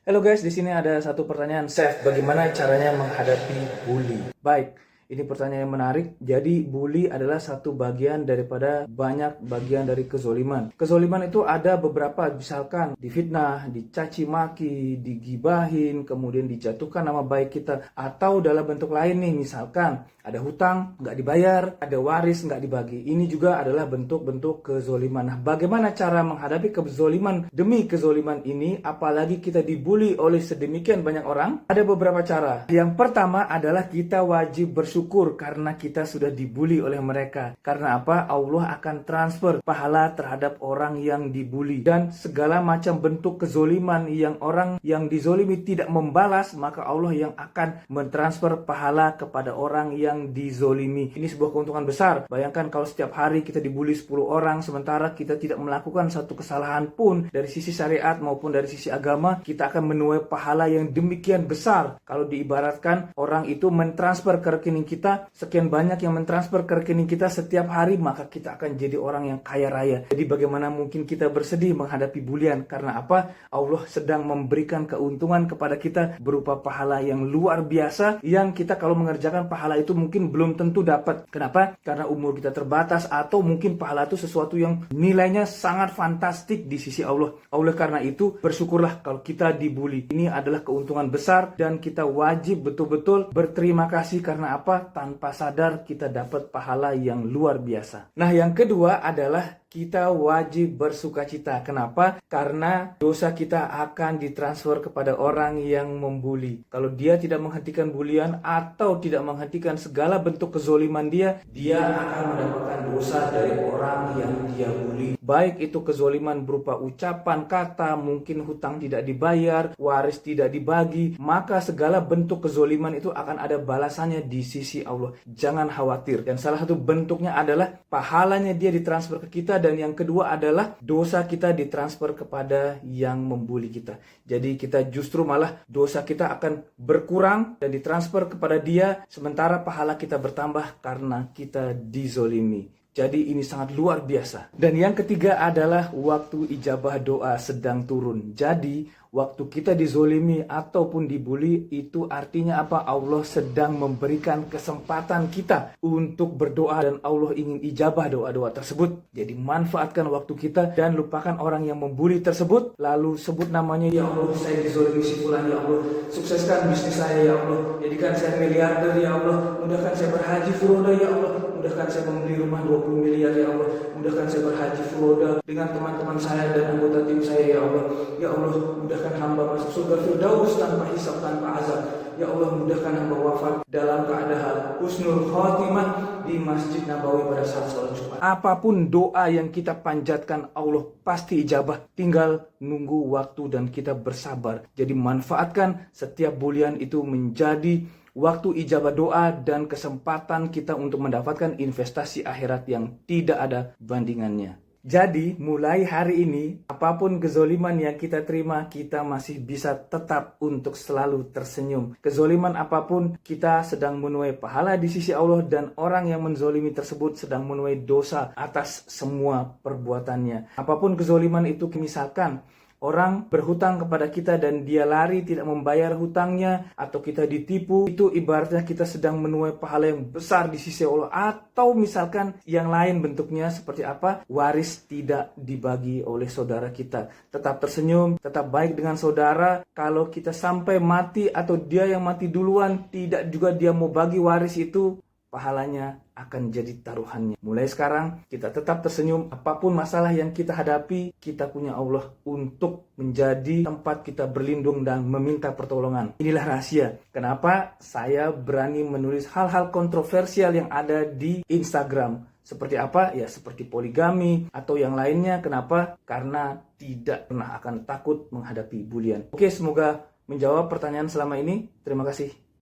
Halo guys, di sini ada satu pertanyaan, Chef, bagaimana caranya menghadapi bully? Baik, ini pertanyaan yang menarik. Jadi bully adalah satu bagian daripada banyak bagian dari kezoliman. Kezoliman itu ada beberapa, misalkan difitnah, dicaci maki, digibahin, kemudian dijatuhkan nama baik kita. Atau dalam bentuk lain nih, misalkan ada hutang nggak dibayar, ada waris nggak dibagi. Ini juga adalah bentuk-bentuk kezoliman. Nah, bagaimana cara menghadapi kezoliman demi kezoliman ini, apalagi kita dibully oleh sedemikian banyak orang? Ada beberapa cara. Yang pertama adalah kita wajib bersyukur karena kita sudah dibully oleh mereka. Karena apa? Allah akan transfer pahala terhadap orang yang dibully. Dan segala macam bentuk kezoliman yang orang yang dizolimi tidak membalas, maka Allah yang akan mentransfer pahala kepada orang yang dizolimi. Ini sebuah keuntungan besar. Bayangkan kalau setiap hari kita dibully 10 orang, sementara kita tidak melakukan satu kesalahan pun dari sisi syariat maupun dari sisi agama, kita akan menuai pahala yang demikian besar. Kalau diibaratkan orang itu mentransfer ke rekening kita, sekian banyak yang mentransfer ke rekening kita setiap hari, maka kita akan jadi orang yang kaya raya. Jadi bagaimana mungkin kita bersedih menghadapi bulian? Karena apa? Allah sedang memberikan keuntungan kepada kita berupa pahala yang luar biasa, yang kita kalau mengerjakan pahala itu mungkin belum tentu dapat. Kenapa? Karena umur kita terbatas, atau mungkin pahala itu sesuatu yang nilainya sangat fantastik di sisi Allah. Oleh karena itu, bersyukurlah kalau kita dibully. Ini adalah keuntungan besar dan kita wajib betul-betul berterima kasih. Karena apa? Tanpa sadar kita dapat pahala yang luar biasa. Nah, yang kedua adalah kita wajib bersukacita. Kenapa? Karena dosa kita akan ditransfer kepada orang yang membuli. Kalau dia tidak menghentikan bulian atau tidak menghentikan segala bentuk kezoliman dia akan mendapatkan dosa dari orang yang dia bully. Baik itu kezoliman berupa ucapan, kata, mungkin hutang tidak dibayar, waris tidak dibagi, maka segala bentuk kezoliman itu akan ada balasannya di sisi Allah. Jangan khawatir. Dan salah satu bentuknya adalah pahalanya dia ditransfer ke kita, dan yang kedua adalah dosa kita ditransfer kepada yang membuli kita. Jadi kita justru malah dosa kita akan berkurang dan ditransfer kepada dia, sementara pahala kita bertambah karena kita dizolimi. Jadi ini sangat luar biasa. Dan yang ketiga adalah waktu ijabah doa sedang turun. Jadi waktu kita dizolimi ataupun dibully, itu artinya apa? Allah sedang memberikan kesempatan kita untuk berdoa dan Allah ingin ijabah doa-doa tersebut. Jadi manfaatkan waktu kita dan lupakan orang yang membuli tersebut. Lalu sebut namanya, ya Allah, saya dizolimi si fulan, ya Allah, sukseskan bisnis saya, ya Allah, jadikan saya miliarder, ya Allah, mudahkan saya berhaji furoda, ya Allah, mudahkan saya membeli rumah 20 miliar, ya Allah, mudahkan saya berhaji furoda dengan teman-teman saya dan anggota tim saya, ya Allah, ya Allah, mudahkan hamba masuk surga Firdaus tanpa hisab, tanpa azab, ya Allah, mudahkan hamba wafat dalam keadaan husnul khotimah di Masjid Nabawi pada saat sholat Jumat. Apapun doa yang kita panjatkan, Allah pasti ijabah. Tinggal nunggu waktu dan kita bersabar. Jadi manfaatkan setiap bulian itu menjadi waktu ijabah doa dan kesempatan kita untuk mendapatkan investasi akhirat yang tidak ada bandingannya. Jadi mulai hari ini, apapun kezoliman yang kita terima, kita masih bisa tetap untuk selalu tersenyum. Kezoliman apapun, kita sedang menuai pahala di sisi Allah, dan orang yang menzolimi tersebut sedang menuai dosa atas semua perbuatannya. Apapun kezoliman itu, misalkan orang berhutang kepada kita dan dia lari tidak membayar hutangnya, atau kita ditipu, itu ibaratnya kita sedang menuai pahala yang besar di sisi Allah. Atau misalkan yang lain bentuknya seperti apa? Waris tidak dibagi oleh saudara kita. Tetap tersenyum, tetap baik dengan saudara. Kalau kita sampai mati atau dia yang mati duluan, tidak juga dia mau bagi waris itu, pahalanya akan jadi taruhannya. Mulai sekarang kita tetap tersenyum. Apapun masalah yang kita hadapi, kita punya Allah untuk menjadi tempat kita berlindung dan meminta pertolongan. Inilah rahasia kenapa saya berani menulis hal-hal kontroversial yang ada di Instagram. Seperti apa? Ya seperti poligami atau yang lainnya. Kenapa? Karena tidak pernah akan takut menghadapi bulian. Oke, semoga menjawab pertanyaan selama ini. Terima kasih.